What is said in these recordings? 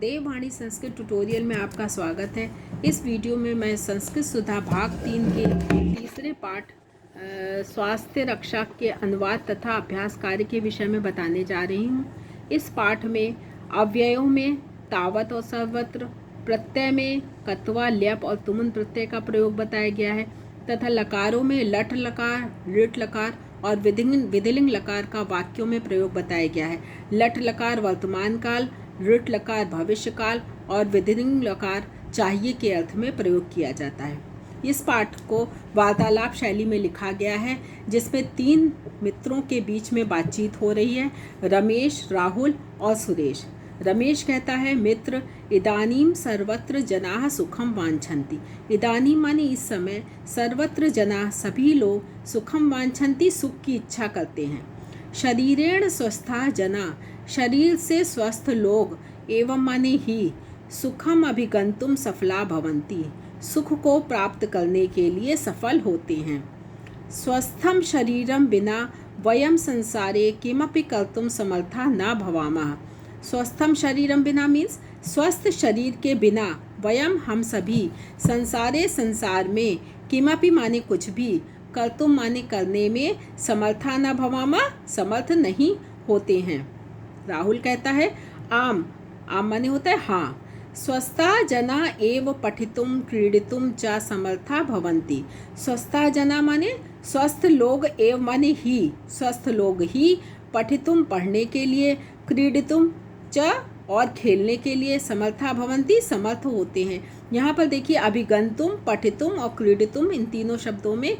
देववाणी संस्कृत ट्यूटोरियल में आपका स्वागत है। इस वीडियो में मैं संस्कृत सुधा भाग 3 के तीसरे पाठ स्वास्थ्य रक्षा के अनुवाद तथा अभ्यास कार्य के विषय में बताने जा रही हूँ। इस पाठ में अव्ययों में तावत और सर्वत्र, प्रत्यय में कत्वा, ल्यप और तुमुन प्रत्यय का प्रयोग बताया गया है तथा लकारों में लट लकार, ऋट लकार और विधिलिंग लकार का वाक्यों में प्रयोग बताया गया है। लट लकार वर्तमान काल, ऋट लकार भविष्य काल और विधिलिंग लकार चाहिए के अर्थ में प्रयोग किया जाता है। इस पाठ को वार्तालाप शैली में लिखा गया है, जिसमें 3 मित्रों के बीच में बातचीत हो रही है, रमेश, राहुल और सुरेश। रमेश कहता है, मित्र, इदानीम सर्वत्र जनाः सुखम वांछन्ति। इदानीम माने इस समय, सर्वत्र जनाः सभी लोग, सुखम वांछन्ति सुख की इच्छा करते हैं। शरीरेण स्वस्था जना, शरीर से स्वस्थ लोग, एवं माने ही, सुखम अभिगंतुम सफला भवन्ति, सुख को प्राप्त करने के लिए सफल होते हैं। स्वस्थम शरीरम बिना वयम संसारे किमपि कर्तुम समर्था न भवामः। स्वस्थम शरीरम बिना मीन्स स्वस्थ शरीर के बिना, वयम हम सभी, संसार में, किमपि माने कुछ भी, कर्तुम माने करने में, समर्था न भवामा समर्थ नहीं होते हैं। राहुल कहता है, आम माने होता है हाँ, स्वस्था जना एव पठितुम क्रीडितुम च समर्था भवन्ति। स्वस्था जना माने स्वस्थ लोग, एव माने ही, स्वस्थ लोग ही, पठितुम पढ़ने के लिए, क्रीडितुम च और खेलने के लिए, समर्था भवन्ति समर्थ होते हैं। यहाँ पर देखिए, अभिगंतुम, पठितुम और क्रीडितुम, इन तीनों शब्दों में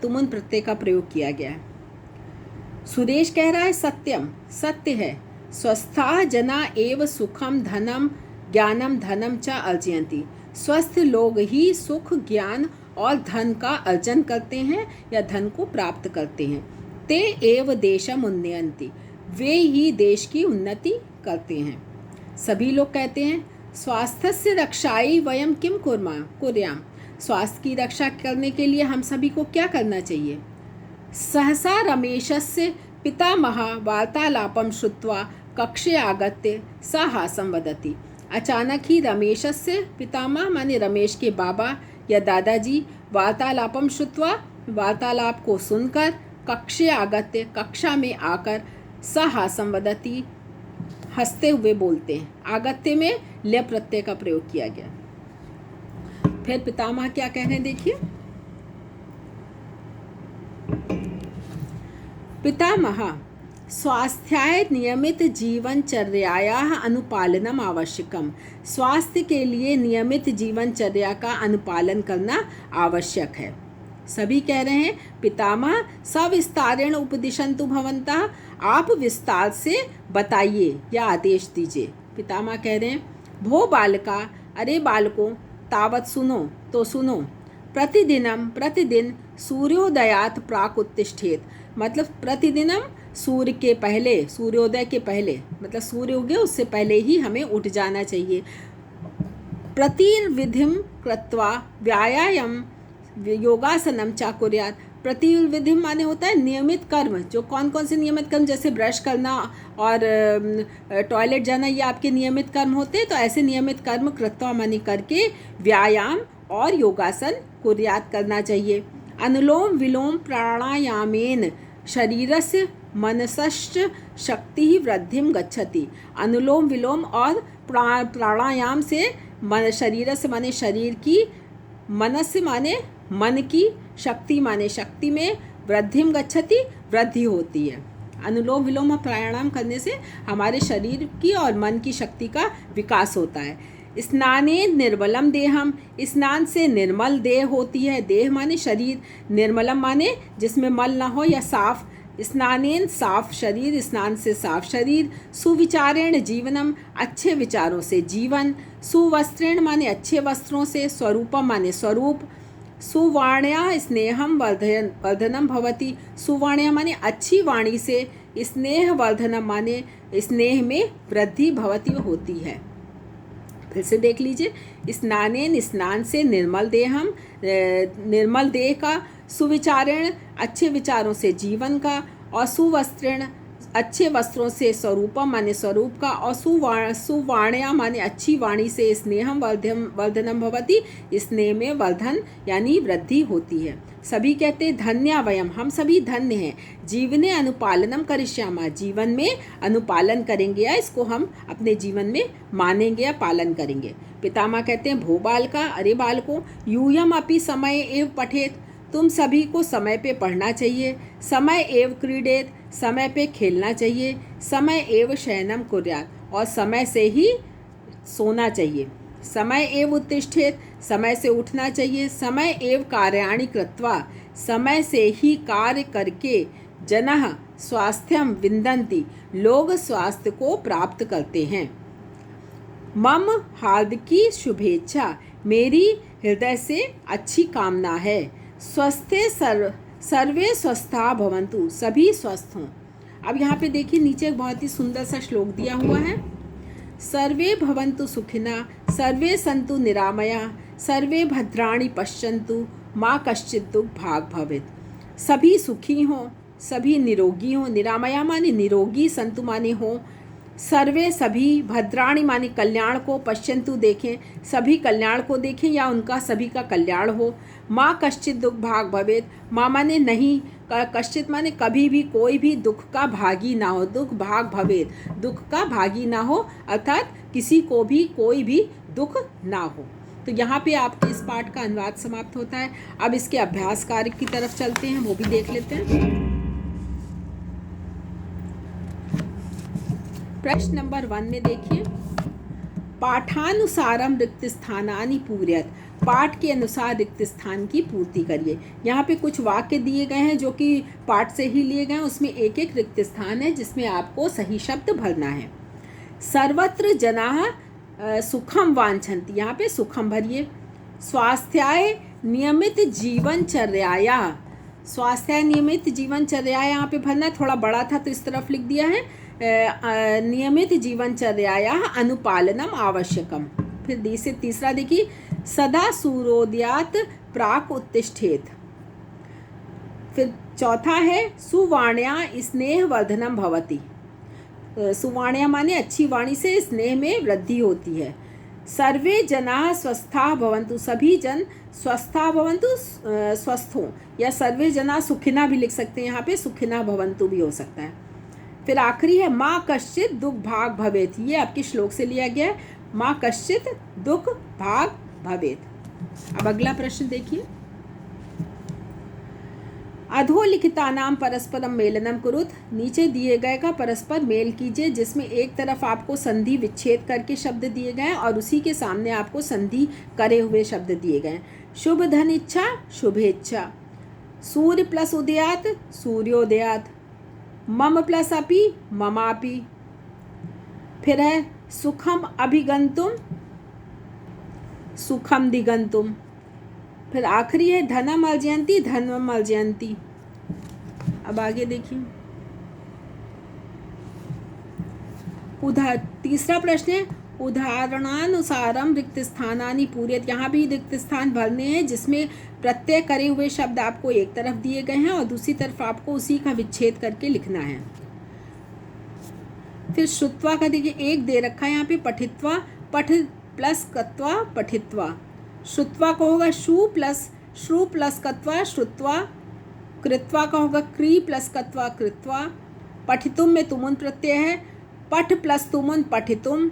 तुमुन प्रत्यय का प्रयोग किया गया है। सुरेश कह रहा है, सत्यम सत्य है, स्वस्था जना एव सुखम धनम ज्ञानम धनम च अर्जयन्ति। स्वस्थ लोग ही सुख, ज्ञान और धन का अर्जन करते हैं या धन को प्राप्त करते हैं। ते एव देशम उन्नयन्ति, वे ही देश की उन्नति करते हैं। सभी लोग कहते हैं, स्वास्थ्यस्य रक्षायै वयम किम कुर्याम। स्वास्थ्य की रक्षा करने के लिए हम सभी को क्या करना चाहिए। सहसा रमेशस्य पितामहः वार्तालापं श्रुत्वा कक्षे आगत्य स हासं वदति। अचानक ही रमेशस्य पितामह माने रमेश के बाबा या दादाजी, वार्तालापम श्रुत्वा वार्तालाप को सुनकर, कक्षे आगत्य कक्षा में आकर, स हासं वदति हंसते हुए बोलते हैं। आगत्य में ल्य प्रत्यय का प्रयोग किया गया। फिर पितामह क्या कह रहे हैं देखिए, पितामह स्वास्थ्याय नियमित जीवनचर्यायाः अनुपालनम आवश्यकम। स्वास्थ्य के लिए नियमित जीवनचर्या का अनुपालन करना आवश्यक है। सभी कह रहे हैं, पितामह सविस्तारेण उपदिशन्तु भवन्तः, आप विस्तार से बताइए या आदेश दीजिए। पितामह कह रहे हैं, भो बालका, अरे बालकों, तावत सुनो तो सुनो, प्रतिदिन सूर्योदयात प्राक उत्तिष्ठेत, मतलब प्रतिदिनम सूर्य के पहले, सूर्योदय के पहले, मतलब सूर्य उगे उससे पहले ही हमें उठ जाना चाहिए। प्रतिर्विधिम कृत्वा व्यायाम योगासनम च कुर्यात्। प्रतिविधिम माने होता है नियमित कर्म। जो कौन कौन से नियमित कर्म, जैसे ब्रश करना और टॉयलेट जाना, ये आपके नियमित कर्म होते हैं। तो ऐसे नियमित कर्म कृत्वा माने करके, व्यायाम और योगासन कुर्यात् करना चाहिए। अनुलोम विलोम प्राणायामेन शरीरस्य मनसश्च शक्ति वृद्धिम गच्छति। अनुलोम विलोम और प्राणायाम से शरीर से माने शरीर की, मनस्य माने मन की, शक्ति माने शक्ति में, वृद्धिम गच्छति वृद्धि होती है। अनुलोम विलोम और प्राणायाम करने से हमारे शरीर की और मन की शक्ति का विकास होता है। स्नाने निर्मलम देहम, स्नान से निर्मल देह होती है। देह माने शरीर, निर्मलम माने जिसमें मल ना हो या साफ। स्नानेन साफ शरीर, स्नान से साफ शरीर। सुविचारेण जीवनम, अच्छे विचारों से जीवन। सुवस्त्रेण माने अच्छे वस्त्रों से। स्वरूपम माने स्वरूप। सुवाण्या स्नेहम वर्धनम भवति, सुवाण्या माने अच्छी वाणी से, स्नेह वर्धनम माने स्नेह में वृद्धि भवति होती है। फिर से देख लीजिए, स्नानेन स्नान से, निर्मल देहम निर्मल देह का, सुविचारेण अच्छे विचारों से जीवन का, और सुवस्त्रेण अच्छे वस्त्रों से स्वरूपम माने स्वरूप का, और सुवाण्या माने अच्छी वाणी से स्नेहम वर्धनम भवति, स्नेह में वर्धन यानी वृद्धि होती है। सभी कहते हैं धन्या वयम, हम सभी धन्य हैं। जीवने अनुपालनम करिष्यामा, जीवन में अनुपालन करेंगे या इसको हम अपने जीवन में मानेंगे या पालन करेंगे। पितामह कहते हैं भो बालका, अरे बालको, यूयम अपि समय एव पठेत, तुम सभी को समय पे पढ़ना चाहिए। समय एव क्रीडेत, समय पे खेलना चाहिए। समय एव शयनम कुर्यात, और समय से ही सोना चाहिए। समय एव उत्तिष्ठेत, समय से उठना चाहिए। समय एव कार्याणि कृत्वा, समय से ही कार्य करके जनः स्वास्थ्यम विन्दन्ति, लोग स्वास्थ्य को प्राप्त करते हैं। मम हार्दिकी शुभेच्छा, मेरी हृदय से अच्छी कामना है। स्वस्थे सर्वे स्वस्था भवन्तु, सभी स्वस्थ हों। अब यहाँ पे देखिए नीचे एक बहुत ही सुंदर सा श्लोक दिया हुआ है। सर्वे भवन्तु सुखिना, सर्वे सन्तु निरामया, सर्वे भद्राणि पश्यन्तु, माँ कश्चित् दुःख भाग भवेत्। सभी सुखी हों, सभी निरोगी हों। निरामया माने निरोगी, संतु माने हों। सर्वे सभी, भद्राणि माने कल्याण को, पश्यन्तु देखें, सभी कल्याण को देखें या उनका सभी का कल्याण हो। माँ कश्चित् दुःख भाग भवेत्, माँ माने नहीं, कश्चित माने कभी भी, कोई भी दुख का भागी ना हो। दुख भाग भवेत्, दुख का भागी ना हो, अर्थात किसी को भी कोई भी दुख ना हो। तो यहाँ पे आपके इस पाठ का अनुवाद समाप्त होता है। अब इसके अभ्यास कार्य की तरफ चलते हैं, वो भी देख लेते हैं। प्रश्न नंबर 1 में देखिए, पाठानुसारम रिक्त स्थानानि पूरयत, पाठ के अनुसार रिक्त स्थान की पूर्ति करिए। यहाँ पे कुछ वाक्य दिए गए हैं जो कि पाठ से ही लिए गए हैं, उसमें एक एक रिक्त स्थान है जिसमें आपको सही शब्द भरना है। सर्वत्र जनाः सुखम वांछन्ति, यहाँ पे सुखम भरिए। स्वास्थ्याय नियमित जीवनचर्याया, स्वास्थ्याय नियमित जीवनचर्या यहाँ पे भरना, थोड़ा बड़ा था तो इस तरफ लिख दिया है। नियमित जीवनचर्याया अनुपालनम आवश्यकम। फिर दी से तीसरा देखिए, सदा सूर्योदयात प्राक उत्तिष्ठेत। फिर चौथा है सुवाण्या स्नेह वर्धनम भवति, सुवाण्या माने अच्छी वाणी से स्नेह में वृद्धि होती है। सर्वे जनाः स्वस्था भवन्तु, सभी जन स्वस्था भवन्तु, स्वस्थ हों, या सर्वे जनाः सुखिना भी लिख सकते हैं, यहाँ पे सुखिना भवन्तु भी हो सकता है। फिर आखिरी है माँ कश्चित् दुःख भाग भवेत्, ये आपके श्लोक से लिया गया है, माँ कश्चित् दुःख भाग भवेत्। अब अगला प्रश्न देखिए, अधोलिखितानां परस्परम मेलनम कुरुत, नीचे दिए गए का परस्पर मेल कीजिए, जिसमें एक तरफ आपको संधि विच्छेद करके शब्द दिए गए हैं और उसी के सामने आपको संधि करे हुए शब्द दिए गए हैं। शुभ धन इच्छा, शुभेच्छा। सूर्य प्लस उदयात, सूर्योदयात। मम प्लस अपि, ममापि। फिर है सुखम अभिगंतुम, सुखम दिगंतुम। फिर आखिरी है धनम अर्जयंती, धनम अर्जयंती। अब आगे देखिए, तीसरा प्रश्न है उदाहरणानुसारम रिक्त स्थानानि पूरयत, यहाँ भी रिक्त स्थान भरने हैं जिसमें प्रत्यय करे हुए शब्द आपको एक तरफ दिए गए हैं और दूसरी तरफ आपको उसी का विच्छेद करके लिखना है। फिर श्रुत्वा का देखिए एक दे रखा है यहाँ पे, पठित्वा, पठ प्लस कत्वा पठित्वा। श्रुत्वा का होगा शु प्लस कत्वा श्रुत्वा। कृत्वा का होगा क्री प्लस कत्वा कृत्वा। पठितुम में तुमुन प्रत्यय है, पठ प्लस तुमुन पठितुम।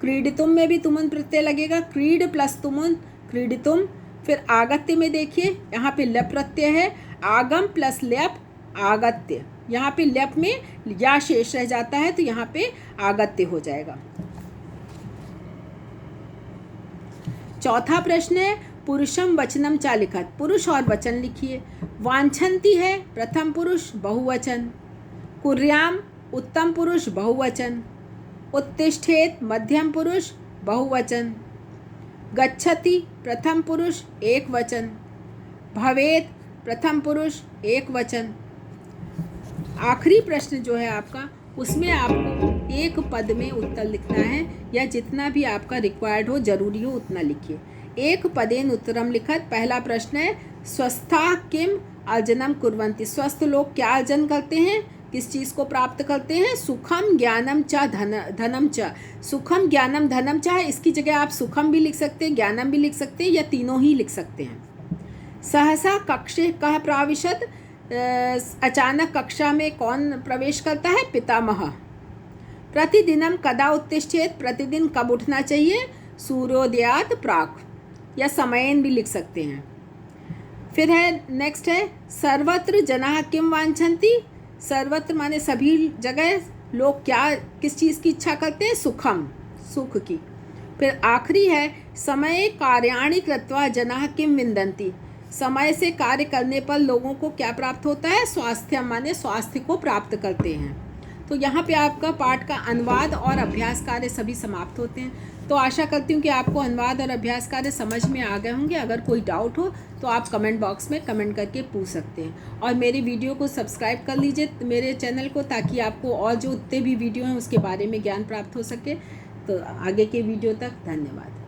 क्रीडितुम में भी तुमुन प्रत्यय लगेगा, क्रीड प्लस तुमुन क्रीडितुम। फिर आगत्य में देखिए यहाँ पे लप प्रत्यय है, आगम प्लस ल्यप आगत्य। यहाँ पे ल्यप में या शेष रह जाता है तो यहाँ पे आगत्य हो जाएगा। चौथा प्रश्न है पुरुषम वचनम चा लिखत, पुरुष और वचन लिखिए। वांछन्ति है प्रथम पुरुष बहुवचन, कुर्याम उत्तम पुरुष बहुवचन, उत्तिष्ठेत मध्यम पुरुष बहुवचन, गच्छति प्रथम पुरुष एक वचन, भवेत प्रथम पुरुष एक वचन। आखिरी प्रश्न जो है आपका, उसमें आपको एक पद में उत्तर लिखना है या जितना भी आपका रिक्वायर्ड हो, जरूरी हो उतना लिखिए। एक पदेन उत्तरम लिखत। पहला प्रश्न है स्वस्था किम अर्जनम कुर्वन्ति, स्वस्थ लोग क्या अर्जन करते हैं, किस चीज़ को प्राप्त करते हैं? सुखम ज्ञानम च धनम च। सुखम ज्ञानम धनम च है, इसकी जगह आप सुखम भी लिख सकते हैं, ज्ञानम भी लिख सकते हैं, या तीनों ही लिख सकते हैं। सहसा कक्षे कह प्राविशद, अचानक कक्षा में कौन प्रवेश करता है? पितामह। प्रतिदिनम कदा उत्तिष्ठेत, प्रतिदिन कब उठना चाहिए? सूर्योदयात प्राक, या समयन भी लिख सकते हैं। फिर है नेक्स्ट है सर्वत्र जनाः किम वांछन्ति। सर्वत्र माने सभी जगह लोग क्या किस चीज़ की इच्छा करते हैं? सुखम, सुख की। फिर आखिरी है समय कार्याणि कृत्वा जनाः किम विन्दन्ति। समय से कार्य करने पर लोगों को क्या प्राप्त होता है? स्वास्थ्य, माने स्वास्थ्य को प्राप्त करते हैं। तो यहाँ पे आपका पाठ का अनुवाद और अभ्यास कार्य सभी समाप्त होते हैं। तो आशा करती हूँ कि आपको अनुवाद और अभ्यास कार्य समझ में आ गए होंगे। अगर कोई डाउट हो तो आप कमेंट बॉक्स में कमेंट करके पूछ सकते हैं, और मेरी वीडियो को सब्सक्राइब कर लीजिए मेरे चैनल को, ताकि आपको और जो उतने भी वीडियो हैं उसके बारे में ज्ञान प्राप्त हो सके। तो आगे के वीडियो तक धन्यवाद।